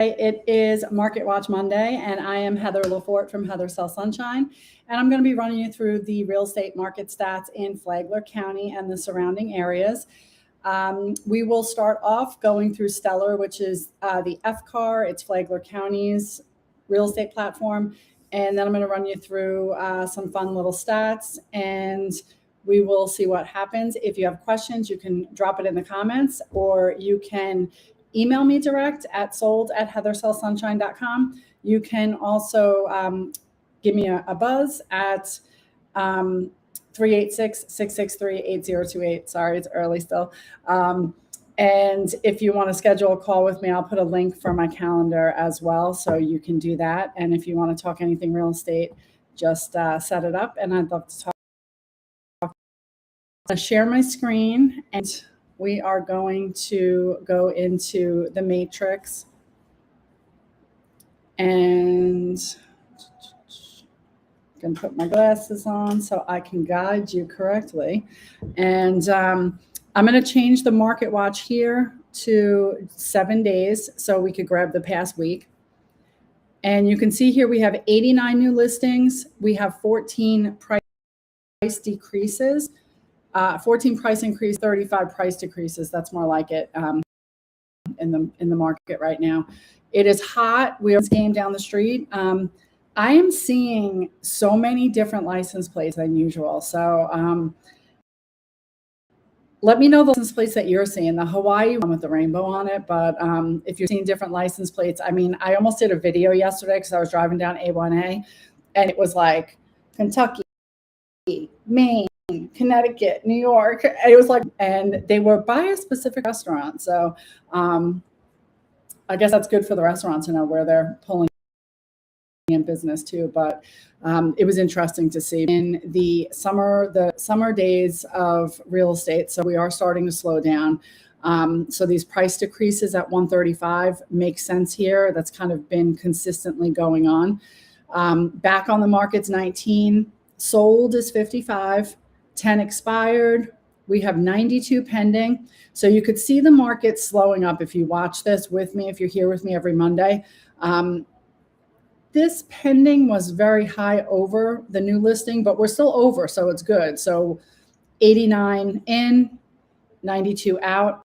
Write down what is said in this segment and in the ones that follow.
It is Market Watch Monday, and I am Heather Lefort from Heather Sells Sunshine, and I'm going to be running you through the real estate market stats in Flagler County and the surrounding areas. We will start off going through Stellar, which is the FCAR. It's Flagler County's real estate platform, and then I'm going to run you through some fun little stats, and we will see what happens. If you have questions, you can drop it in the comments, or you can email me direct at sold@heathersellsunshine.com. You can also give me a buzz at 386-663-8028. Sorry, it's early still. And if you want to schedule a call with me, I'll put a link for my calendar as well, so you can do that. And if you want to talk anything real estate, just set it up, and I'd love to talk. I'll share my screen, and we are going to go into the matrix, and I'm going to put my glasses on so I can guide you correctly. And I'm going to change the market watch here to 7 days so we could grab the past week. And you can see here we have 89 new listings. We have 14 price decreases. 14 price increase, 35 price decreases. That's more like it in the market right now. It is hot. We have this game down the street. I am seeing so many different license plates than usual. So let me know the license plates that you're seeing. The Hawaii one with the rainbow on it, but if you're seeing different license plates, I mean, I almost did a video yesterday because I was driving down A1A, and it was like Kentucky, Maine, Connecticut, New York. It was like, and they were by a specific restaurant. So I guess that's good for the restaurant to know where they're pulling in business too. But it was interesting to see in the summer days of real estate. So we are starting to slow down. So these price decreases at 135 make sense here. That's kind of been consistently going on. Back on the market's 19, sold is 55. 10 expired. We have 92 pending. So you could see the market slowing up if you watch this with me, if you're here with me every Monday. This pending was very high over the new listing, but we're still over, so it's good. So 89 in, 92 out.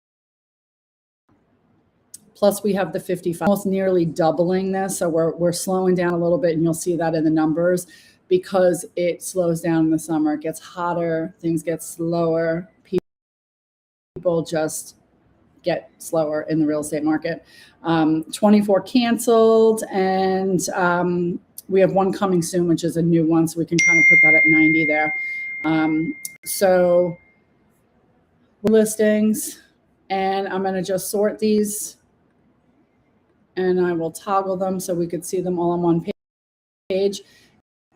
Plus we have the 55, almost nearly doubling this. So we're slowing down a little bit, and you'll see that in the numbers, because it slows down in the summer. It gets hotter, things get slower. People just get slower in the real estate market. 24 canceled, and we have one coming soon, which is a new one, so we can kind of put that at 90 there. So listings, and I'm going to just sort these, and I will toggle them so we could see them all on one page.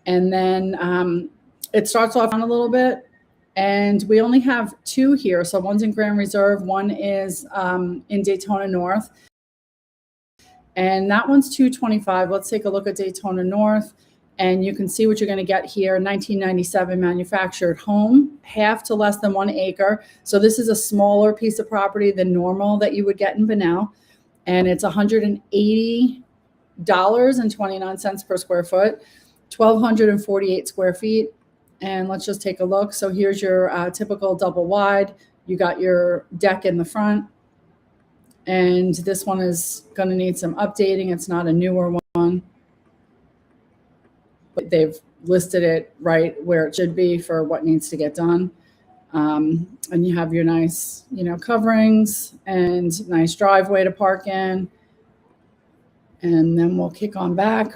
And then it starts off on a little bit, and we only have 2 here. So one's in Grand Reserve, one is in Daytona North, and that one's 225. Let's take a look at Daytona North, and you can see what you're going to get here. 1997 manufactured home, half to less than 1 acre. So this is a smaller piece of property than normal that you would get in Bunnell, and it's $180.29 per square foot. 1,248 square feet. And let's just take a look. So here's your typical double wide. You got your deck in the front. And this one is going to need some updating. It's not a newer one, but they've listed it right where it should be for what needs to get done. And you have your nice, coverings and nice driveway to park in. And then we'll kick on back.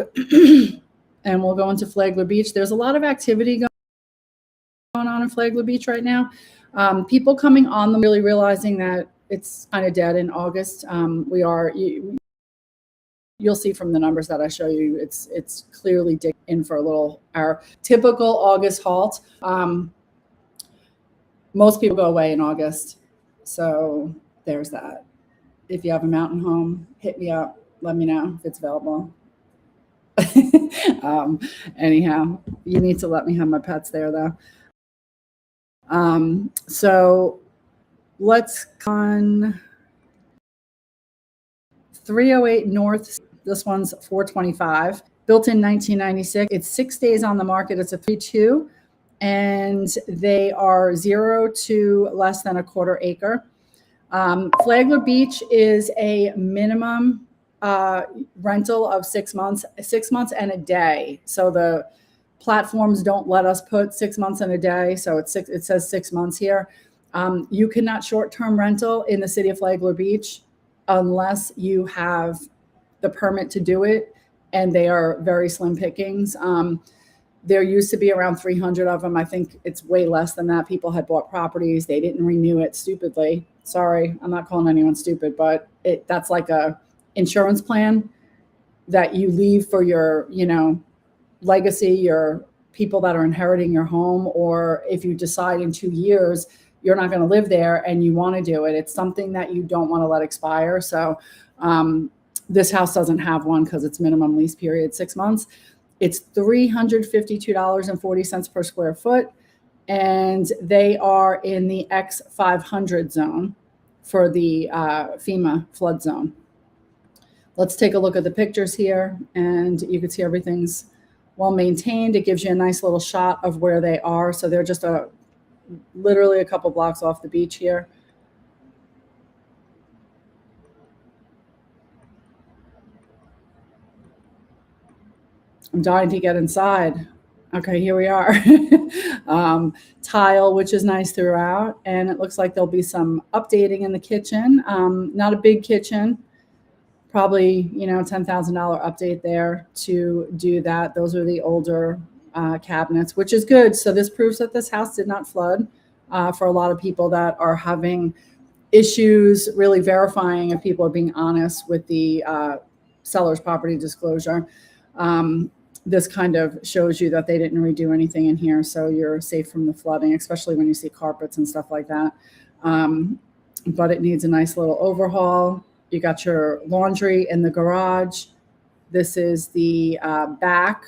And we'll go into Flagler Beach. There's a lot of activity going on in Flagler Beach right now. People coming on them, really realizing that it's kind of dead in August. You'll see from the numbers that I show you, it's clearly digging in for our typical August halt. Most people go away in August. So there's that. If you have a mountain home, hit me up. Let me know if it's available. Anyhow, you need to let me have my pets there though. So let's con 308 North. This one's $425. Built in 1996. It's 6 days on the market. It's a 3-2, and they are 0 to less than a quarter acre. Flagler Beach is a minimum rental of 6 months, 6 months and a day. So the platforms don't let us put 6 months and a day. So it says 6 months here. You cannot short-term rental in the city of Flagler Beach unless you have the permit to do it, and they are very slim pickings. There used to be around 300 of them. I think it's way less than that. People had bought properties. They didn't renew it stupidly. Sorry, I'm not calling anyone stupid, but that's like a insurance plan that you leave for your, legacy, your people that are inheriting your home, or if you decide in 2 years you're not going to live there and you want to do it, it's something that you don't want to let expire. So this house doesn't have one because it's minimum lease period 6 months. It's $352.40 per square foot, and they are in the X500 zone for the FEMA flood zone. Let's take a look at the pictures here, and you can see everything's well maintained. It gives you a nice little shot of where they are. So they're just literally a couple blocks off the beach here. I'm dying to get inside. Okay, here we are. Tile, which is nice throughout. And it looks like there'll be some updating in the kitchen. Not a big kitchen, probably, $10,000 update there to do that. Those are the older cabinets, which is good. So this proves that this house did not flood for a lot of people that are having issues really verifying if people are being honest with the seller's property disclosure. This kind of shows you that they didn't redo anything in here, so you're safe from the flooding, especially when you see carpets and stuff like that. But it needs a nice little overhaul. You got your laundry in the garage. This is the back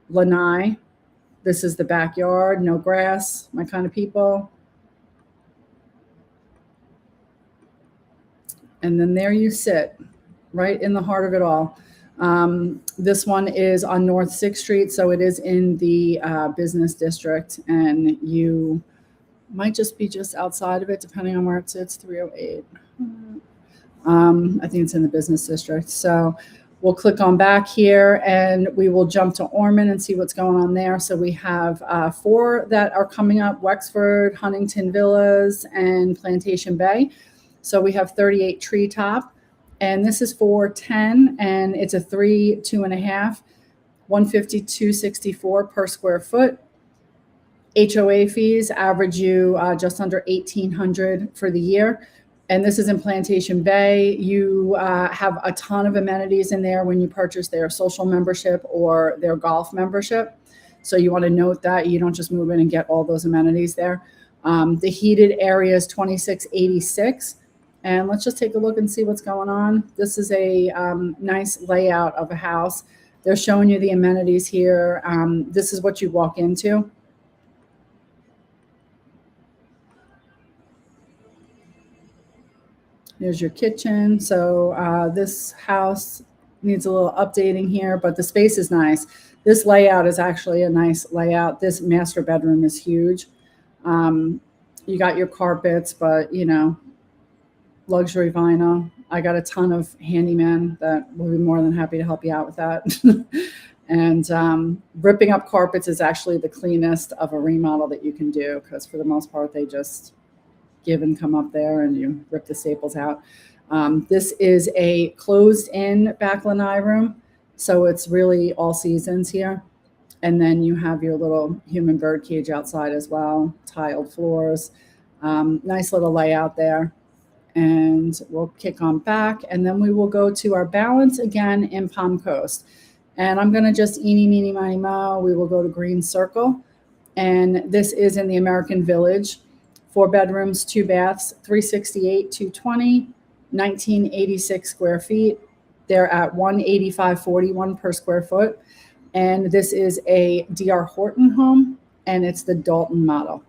lanai. This is the backyard, no grass, my kind of people. And then there you sit, right in the heart of it all. This one is on North 6th Street, so it is in the business district, and you might just be just outside of it, depending on where it sits, 308. I think it's in the business district. So we'll click on back here, and we will jump to Ormond and see what's going on there. So we have 4 that are coming up: Wexford, Huntington Villas, and Plantation Bay. So we have 38 Treetop. And this is for 10, and it's a 3, 2.5, $152.64 per square foot. HOA fees average you just under $1,800 for the year. And this is in Plantation Bay. You have a ton of amenities in there when you purchase their social membership or their golf membership. So you want to note that you don't just move in and get all those amenities there. The heated area is 2686. And let's just take a look and see what's going on. This is a nice layout of a house. They're showing you the amenities here. This is what you walk into. Here's your kitchen. So this house needs a little updating here, but the space is nice. This layout is actually a nice layout. This master bedroom is huge. You got your carpets, but luxury vinyl. I got a ton of handymen that will be more than happy to help you out with that. And ripping up carpets is actually the cleanest of a remodel that you can do, because for the most part, they just give and come up there and you rip the staples out. This is a closed-in back lanai room, so it's really all seasons here. And then you have your little human bird cage outside as well, tiled floors. Nice little layout there. And we'll kick on back, and then we will go to our balance again in Palm Coast. And I'm going to just eeny, meeny, miny, mo. We will go to Green Circle. And this is in the American Village. 4 bedrooms, 2 baths, 368, 220, 1986 square feet. They're at $185.41 per square foot. And this is a D.R. Horton home, and it's the Dalton model.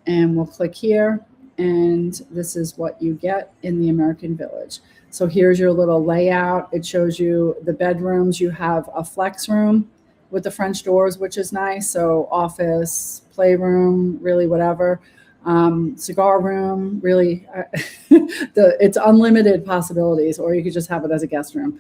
And we'll click here. And this is what you get in the American Village. So here's your little layout. It shows you the bedrooms. You have a flex room with the French doors, which is nice. So office, playroom, really whatever. Cigar room, really, it's unlimited possibilities, or you could just have it as a guest room.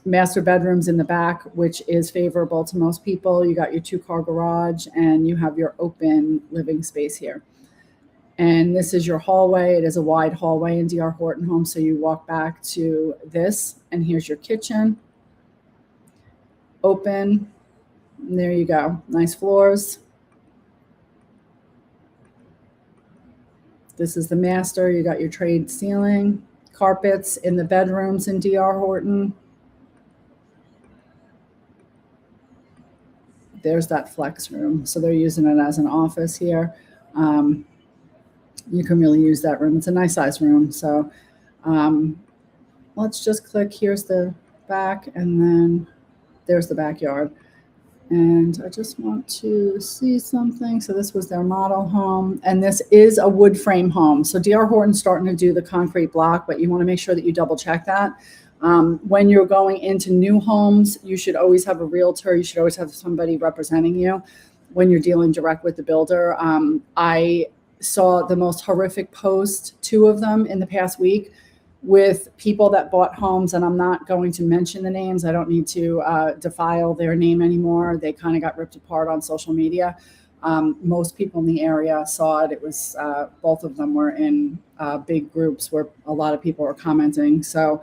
Master bedrooms in the back, which is favorable to most people. You got your 2-car garage, and you have your open living space here. And this is your hallway. It is a wide hallway in D.R. Horton home. So you walk back to this, and here's your kitchen. Open. And there you go. Nice floors. This is the master. You got your trade ceiling, carpets in the bedrooms in D.R. Horton. There's that flex room. So they're using it as an office here. You can really use that room. It's a nice size room. So let's just click. Here's the back, and then there's the backyard. And I just want to see something. So this was their model home, and this is a wood frame home. So D.R. Horton's starting to do the concrete block, but you want to make sure that you double check that. When you're going into new homes, you should always have a realtor. You should always have somebody representing you when you're dealing direct with the builder. I saw the most horrific post, 2 of them in the past week, with people that bought homes, and I'm not going to mention the names. I don't need to defile their name anymore. They kind of got ripped apart on social media. Most people in the area saw it. It was both of them were in big groups where a lot of people were commenting. So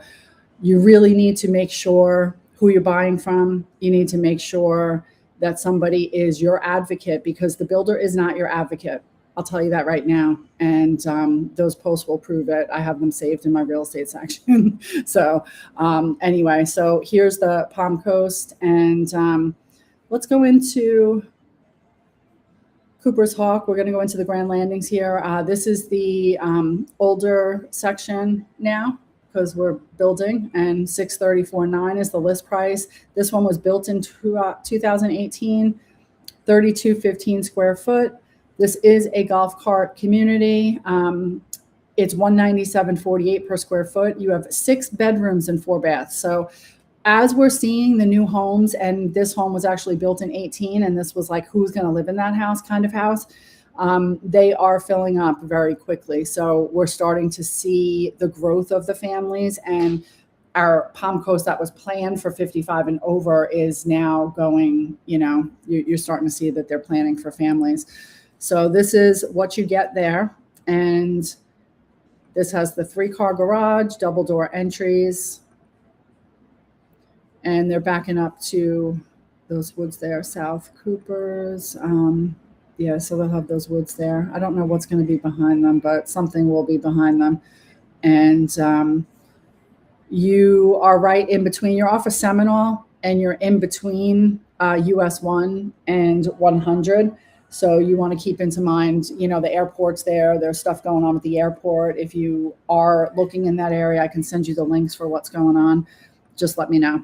you really need to make sure who you're buying from. You need to make sure that somebody is your advocate, because the builder is not your advocate. I'll tell you that right now. And those posts will prove it. I have them saved in my real estate section. So anyway, so here's the Palm Coast. And let's go into Cooper's Hawk. We're going to go into the Grand Landings here. This is the older section now, because we're building, and $634,900 is the list price. This one was built in 2018, 3215 square foot. This is a golf cart community. It's $197.48 per square foot. You have 6 bedrooms and 4 baths. So as we're seeing the new homes, and this home was actually built in 18, and this was like, who's going to live in that house kind of house. They are filling up very quickly. So we're starting to see the growth of the families, and our Palm Coast that was planned for 55 and over is now going, you're starting to see that they're planning for families. So this is what you get there. And this has the 3-car garage, double door entries. And they're backing up to those woods there, South Coopers. Yeah, so they'll have those woods there. I don't know what's going to be behind them, but something will be behind them. And you are right in between. You're off of Seminole, and you're in between US 1 and 100. So you want to keep into mind, the airport's there. There's stuff going on with the airport. If you are looking in that area, I can send you the links for what's going on. Just let me know.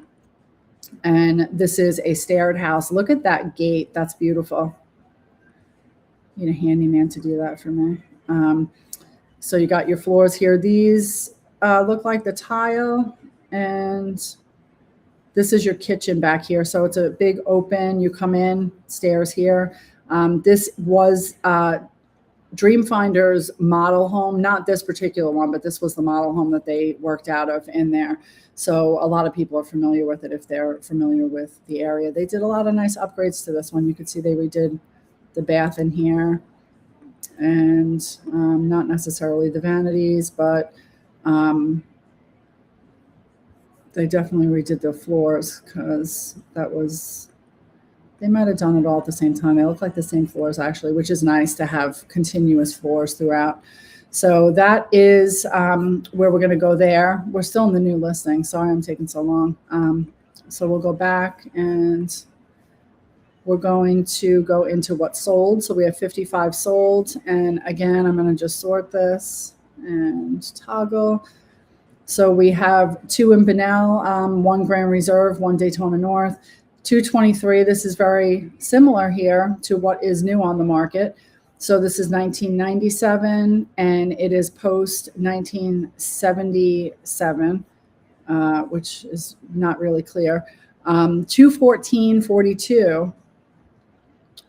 And this is a staired house. Look at that gate. That's beautiful. Need a handyman to do that for me. So you got your floors here. These look like the tile, and this is your kitchen back here. So it's a big open. You come in, stairs here. This was Dreamfinder's model home, not this particular one, but this was the model home that they worked out of in there. So a lot of people are familiar with it if they're familiar with the area. They did a lot of nice upgrades to this one. You could see they redid the bath in here, and not necessarily the vanities, but they definitely redid the floors, because they might have done it all at the same time. They look like the same floors actually, which is nice to have continuous floors throughout. So that is where we're going to go there. We're still in the new listing. Sorry I'm taking so long. So we'll go back, and we're going to go into what's sold. So we have 55 sold. And again, I'm going to just sort this and toggle. So we have 2 in Bunnell, 1 Grand Reserve, 1 Daytona North, 223. This is very similar here to what is new on the market. So this is 1997, and it is post 1977, which is not really clear. 214.42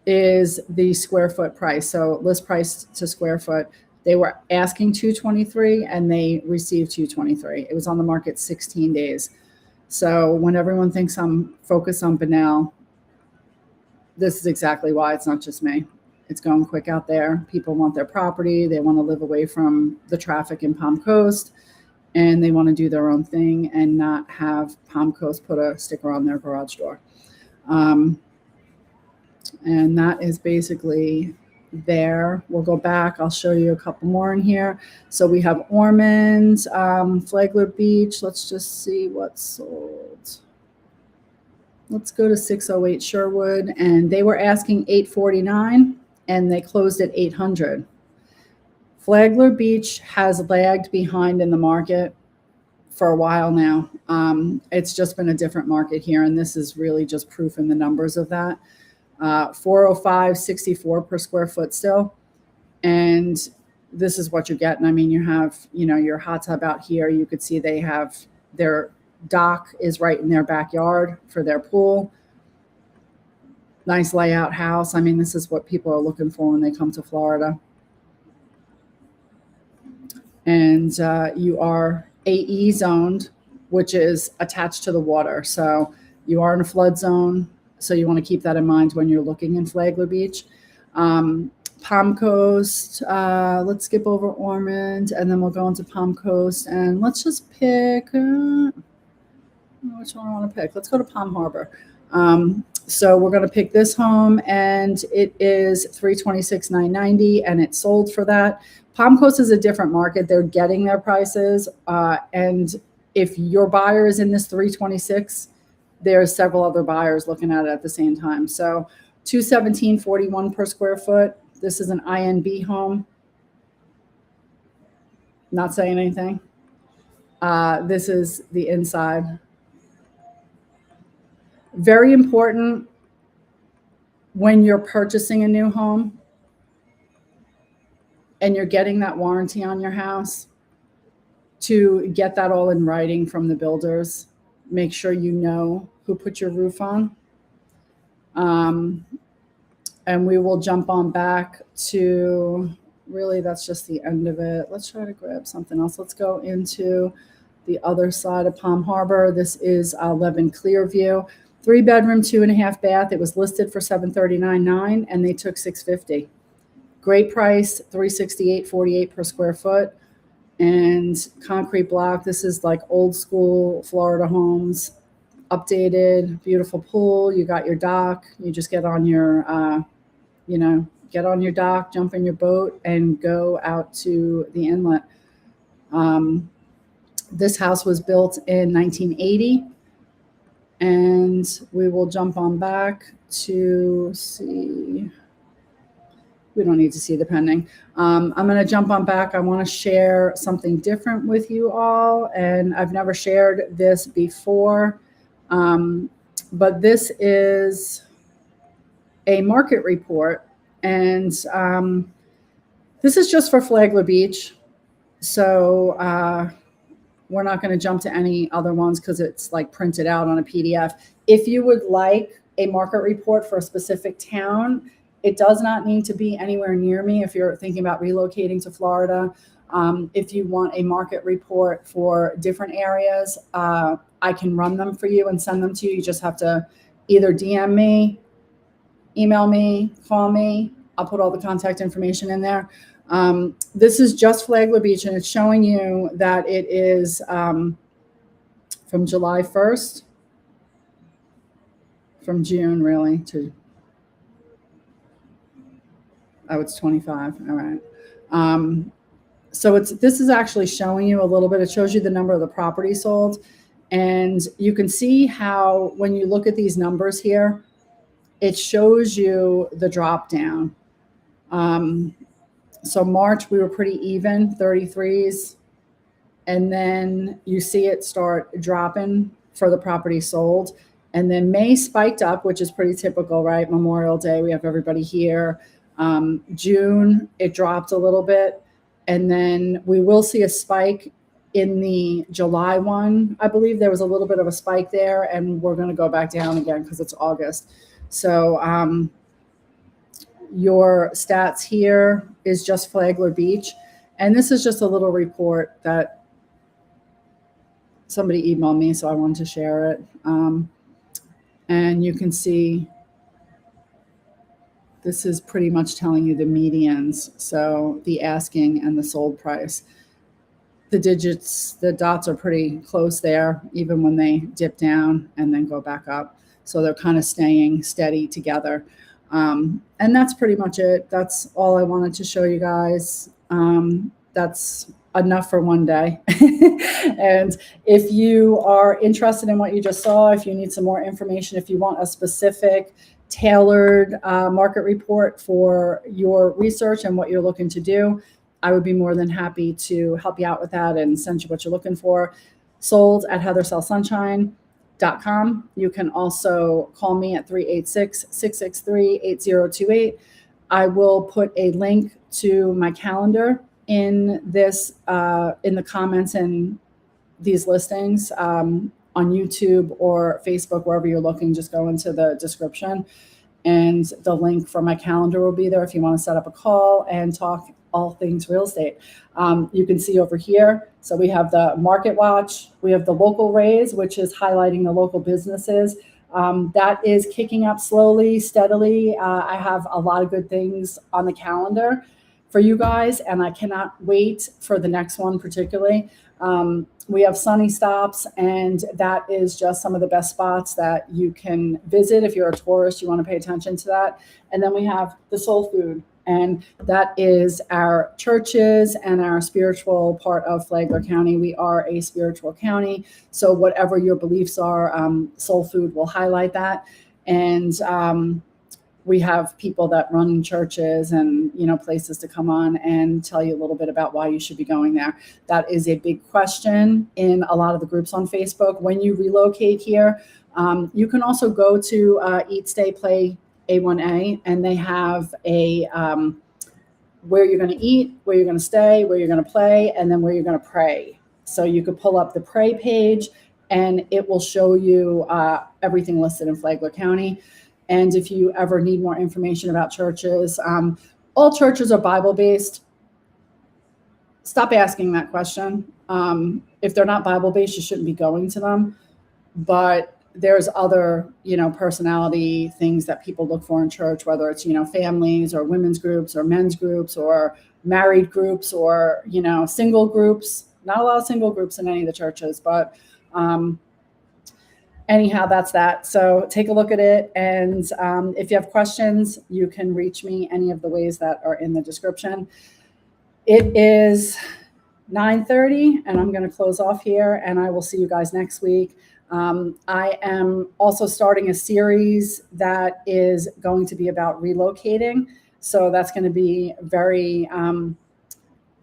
is the square foot price. So list price to square foot. They were asking 223 and they received 223. It was on the market 16 days. So when everyone thinks I'm focused on Bunnell, this is exactly why. It's not just me. It's going quick out there. People want their property. They want to live away from the traffic in Palm Coast, and they want to do their own thing and not have Palm Coast put a sticker on their garage door. And that is basically there. We'll go back. I'll show you a couple more in here. So we have Ormond, Flagler Beach. Let's just see what's sold. Let's go to 608 Sherwood, and they were asking $849 and they closed at $800. Flagler Beach has lagged behind in the market for a while now. It's just been a different market here, and this is really just proof in the numbers of that. 405.64 per square foot still, and this is what you're getting. I mean, you have, your hot tub out here. You could see they have their dock is right in their backyard for their pool. Nice layout house. I mean, this is what people are looking for when they come to Florida. And you are AE zoned, which is attached to the water. So you are in a flood zone. So you want to keep that in mind when you're looking in Flagler Beach. Palm Coast, let's skip over Ormond, and then we'll go into Palm Coast. And let's just pick, which one I want to pick. Let's go to Palm Harbor. So we're going to pick this home, and it is $326,990, and it sold for that. Palm Coast is a different market. They're getting their prices, and if your buyer is in this 326, there's several other buyers looking at it at the same time. So $217.41 per square foot. This is an INB home. Not saying anything. This is the inside. Very important when you're purchasing a new home and you're getting that warranty on your house, to get that all in writing from the builders. Make sure you know who put your roof on. And we will jump on back to, really, that's just the end of it. Let's try to grab something else. Let's go into the other side of Palm Harbor. This is 11 Clearview. 3-bedroom, 2.5 bath. It was listed for $739,900, and they took $650. Great price, $368.48 per square foot. And concrete block. This is like old school Florida homes, updated, beautiful pool. You got your dock. You just get on your, get on your dock, jump in your boat, and go out to the inlet. This house was built in 1980. And we will jump on back to see. We don't need to see the pending. I'm going to jump on back. I want to share something different with you all. And I've never shared this before. But this is a market report. And this is just for Flagler Beach. So we're not going to jump to any other ones because it's like printed out on a PDF. If you would like a market report for a specific town, it does not need to be anywhere near me if you're thinking about relocating to Florida. If you want a market report for different areas, I can run them for you and send them to you. You just have to either DM me, email me, call me. I'll put all the contact information in there. This is just Flagler Beach, and it's showing you that it is from July 1st, from June really to, it's 25. All right. So this is actually showing you a little bit. It shows you the number of the properties sold, and you can see how when you look at these numbers here, it shows you the drop down. So March, we were pretty even, 33s. And then you see it start dropping for the property sold. And then May spiked up, which is pretty typical, right? Memorial Day, we have everybody here. June, it dropped a little bit. And then we will see a spike in the July one. I believe there was a little bit of a spike there, and we're going to go back down again because it's August. So your stats here is just Flagler Beach. And this is just a little report that somebody emailed me, so I wanted to share it. And you can see this is pretty much telling you the medians, so the asking and the sold price. The digits, the dots are pretty close there, even when they dip down and then go back up. So they're kind of staying steady together. And that's pretty much it. That's all I wanted to show you guys. That's enough for one day. And if you are interested in what you just saw, if you need some more information, if you want a specific tailored market report for your research and what you're looking to do, I would be more than happy to help you out with that and send you what you're looking for. Sold at heathersellsunshine.com. You can also call me at 386-663-8028. I will put a link to my calendar in this in the comments and these listings on YouTube or Facebook, wherever you're looking. Just go into the description, and the link for my calendar will be there if you want to set up a call and talk all things real estate. You can see over here, so we have the Market Watch, we have the Local Raise, which is highlighting the local businesses. That is kicking up slowly, steadily. I have a lot of good things on the calendar for you guys, and I cannot wait for the next one particularly. We have Sunny Stops, and that is just some of the best spots that you can visit. If you're a tourist, you want to pay attention to that. And then we have the Soul Food, and that is our churches and our spiritual part of Flagler County. We are a spiritual county, so whatever your beliefs are, Soul Food will highlight that. And we have people that run churches and, places to come on and tell you a little bit about why you should be going there. That is a big question in a lot of the groups on Facebook. When you relocate here, you can also go to Eat, Stay, Play A1A, and they have a where you're going to eat, where you're going to stay, where you're going to play, and then where you're going to pray. So you could pull up the pray page, and it will show you everything listed in Flagler County. And if you ever need more information about churches, all churches are Bible-based. Stop asking that question. If they're not Bible-based, you shouldn't be going to them. But there's other, personality things that people look for in church, whether it's, families or women's groups or men's groups or married groups or, single groups. Not a lot of single groups in any of the churches, but anyhow, that's that. So take a look at it. And if you have questions, you can reach me any of the ways that are in the description. It is 9:30, and I'm going to close off here, and I will see you guys next week. I am also starting a series that is going to be about relocating. So that's going to be very,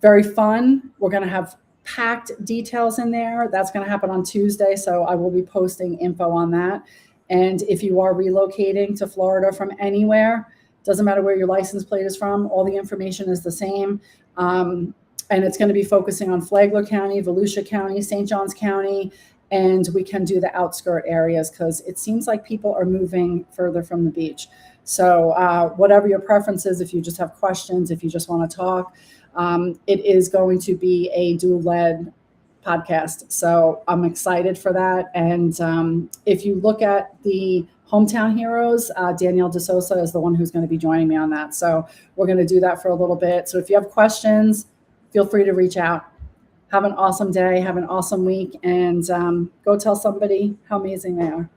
very fun. We're going to have packed details in there. That's going to happen on Tuesday. So I will be posting info on that. And if you are relocating to Florida from anywhere, doesn't matter where your license plate is from, all the information is the same. And it's going to be focusing on Flagler County, Volusia County, St. Johns County, and we can do the outskirt areas because it seems like people are moving further from the beach. So whatever your preference is, if you just have questions, if you just want to talk, it is going to be a dual-led podcast. So I'm excited for that. And if you look at the Hometown Heroes, Danielle DeSosa is the one who's going to be joining me on that. So we're going to do that for a little bit. So if you have questions, feel free to reach out. Have an awesome day. Have an awesome week. And go tell somebody how amazing they are.